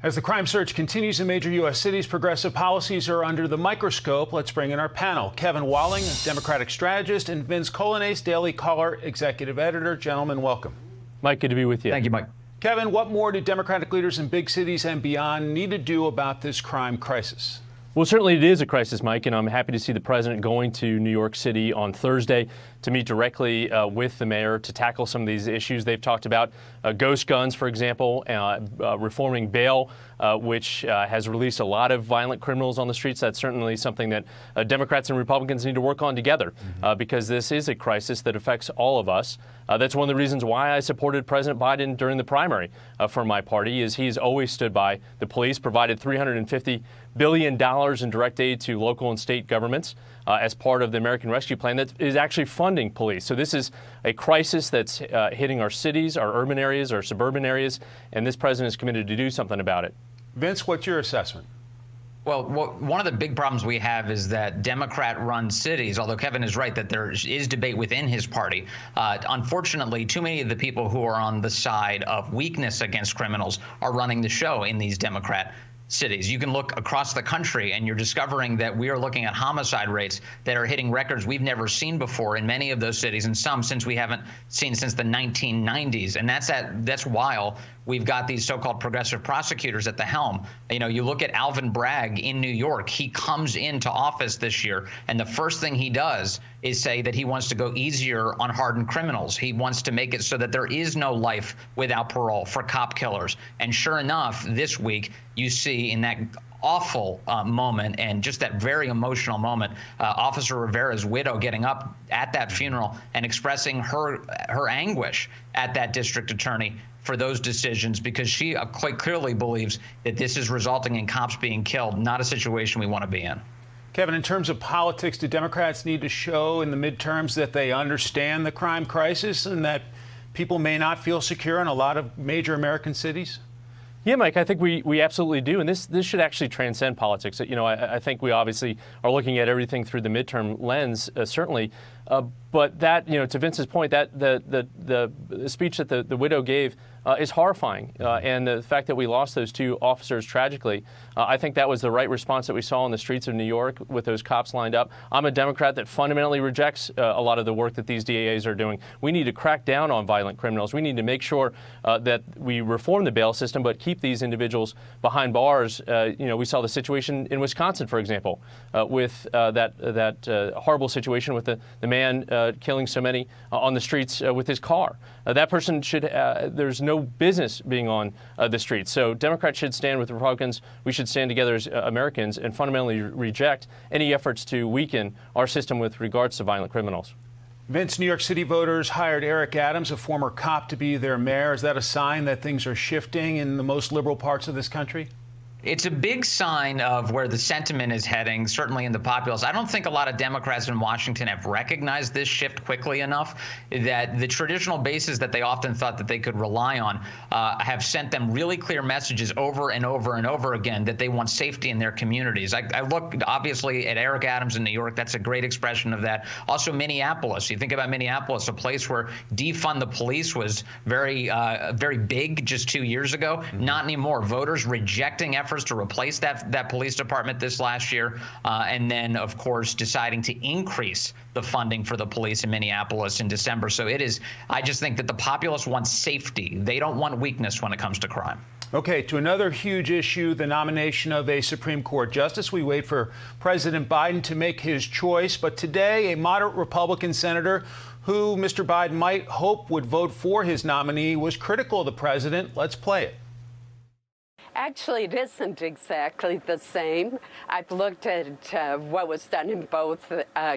As the crime surge continues in major U.S. cities, progressive policies are under the microscope. Let's bring in our panel. Kevin Walling, Democratic strategist, and Vince Coglianese, Daily Caller executive editor. Gentlemen, welcome. Mike, good to be with you. Thank you, Mike. Kevin, what more do Democratic leaders in big cities and beyond need to do about this crime crisis? Well, certainly it is a crisis, Mike, and I'm happy to see the president going to New York City on Thursday to meet directly with the mayor to tackle some of these issues. They've talked about ghost guns, for example, reforming bail, which has released a lot of violent criminals on the streets. That's certainly something that Democrats and Republicans need to work on together because this is a crisis that affects all of us. That's one of the reasons why I supported President Biden during the primary for my party, is he's always stood by the police, provided $350 billion in direct aid to local and state governments as part of the American Rescue Plan that is actually funding police. So this is a crisis that's hitting our cities, our urban areas, our suburban areas, and this president is committed to do something about it. Vince, what's your assessment? Well, one of the big problems we have is that Democrat-run cities, although Kevin is right that there is debate within his party, unfortunately, too many of the people who are on the side of weakness against criminals are running the show in these Democrat cities. You can look across the country and you're discovering that we are looking at homicide rates that are hitting records we've never seen before in many of those cities, and some since we haven't seen since the 1990s. And that's while we've got these so-called progressive prosecutors at the helm. You know, you look at Alvin Bragg in New York. He comes into office this year, and the first thing he does is say that he wants to go easier on hardened criminals. He wants to make it so that there is no life without parole for cop killers. And sure enough, this week, you see in that awful moment and just that very emotional moment, Officer Rivera's widow getting up at that funeral and expressing her anguish at that district attorney for those decisions, because she quite clearly believes that this is resulting in cops being killed, not a situation we want to be in. Kevin, in terms of politics, do Democrats need to show in the midterms that they understand the crime crisis and that people may not feel secure in a lot of major American cities? Yeah, Mike, I think we absolutely do. And this should actually transcend politics. You know, I think we obviously are looking at everything through the midterm lens, certainly. But that, you know, to Vince's point, that the speech that the widow gave is horrifying. And the fact that we lost those two officers tragically, I think that was the right response that we saw on the streets of New York with those cops lined up. I'm a Democrat that fundamentally rejects a lot of the work that these DAs are doing. We need to crack down on violent criminals. We need to make sure that we reform the bail system, but keep these individuals behind bars. You know, we saw the situation in Wisconsin, for example, with that horrible situation with the man killing so many on the streets with his car. That person should, there's no business being on the streets. So Democrats should stand with Republicans. We should stand together as Americans and fundamentally reject any efforts to weaken our system with regards to violent criminals. Vince, New York City voters hired Eric Adams, a former cop, to be their mayor. Is that a sign that things are shifting in the most liberal parts of this country? It's a big sign of where the sentiment is heading, certainly in the populace. I don't think a lot of Democrats in Washington have recognized this shift quickly enough, that the traditional bases that they often thought that they could rely on have sent them really clear messages over and over and over again that they want safety in their communities. I look obviously at Eric Adams in New York. That's a great expression of that. Also Minneapolis. You think about Minneapolis, a place where defund the police was very big just 2 years ago. Not anymore. Voters rejecting efforts to replace that police department this last year, and then, of course, deciding to increase the funding for the police in Minneapolis in December. So I just think that the populace wants safety. They don't want weakness when it comes to crime. Okay, to another huge issue, the nomination of a Supreme Court justice. We wait for President Biden to make his choice. But today, a moderate Republican senator who Mr. Biden might hope would vote for his nominee was critical of the president. Let's play it. Actually, it isn't exactly the same. I've looked at what was done in both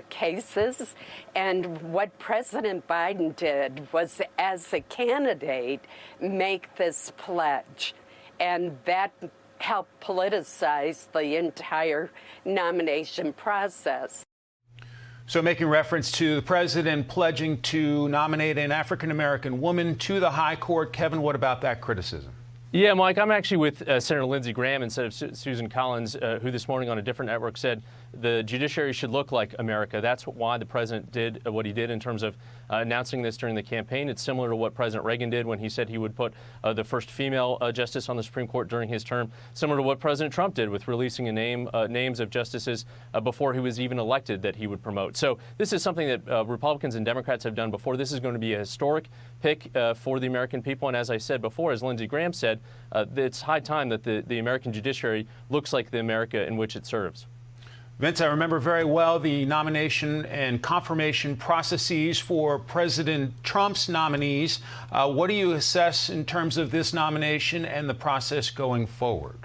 cases, and what President Biden did was, as a candidate, make this pledge, and that helped politicize the entire nomination process. So making reference to the president pledging to nominate an African-American woman to the high court. Kevin, what about that criticism? Yeah, Mike, I'm actually with Senator Lindsey Graham instead of Susan Collins, who this morning on a different network said the judiciary should look like America. That's why the president did what he did in terms of announcing this during the campaign. It's similar to what President Reagan did when he said he would put the first female justice on the Supreme Court during his term, similar to what President Trump did with releasing names of justices before he was even elected that he would promote. So this is something that Republicans and Democrats have done before. This is going to be a historic pick for the American people. And as I said before, as Lindsey Graham said, it's high time that the American judiciary looks like the America in which it serves. Vince, I remember very well the nomination and confirmation processes for President Trump's nominees. What do you assess in terms of this nomination and the process going forward?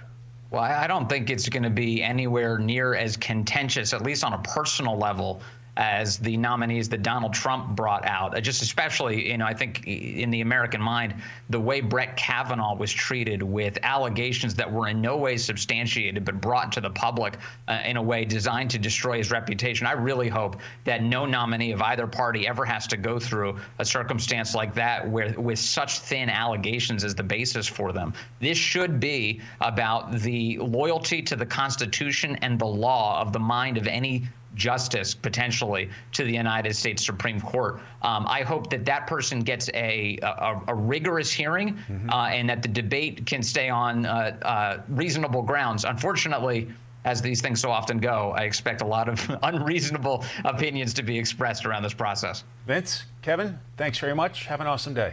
Well, I don't think it's going to be anywhere near as contentious, at least on a personal level, as the nominees that Donald Trump brought out. Just especially, I think in the American mind, the way Brett Kavanaugh was treated with allegations that were in no way substantiated but brought to the public in a way designed to destroy his reputation. I really hope that no nominee of either party ever has to go through a circumstance like that with such thin allegations as the basis for them. This should be about the loyalty to the Constitution and the law of the mind of any justice potentially to the United States Supreme Court. I hope that person gets a rigorous hearing and that the debate can stay on reasonable grounds. Unfortunately, as these things so often go, I expect a lot of unreasonable opinions to be expressed around this process. Vince, Kevin, thanks very much. Have an awesome day.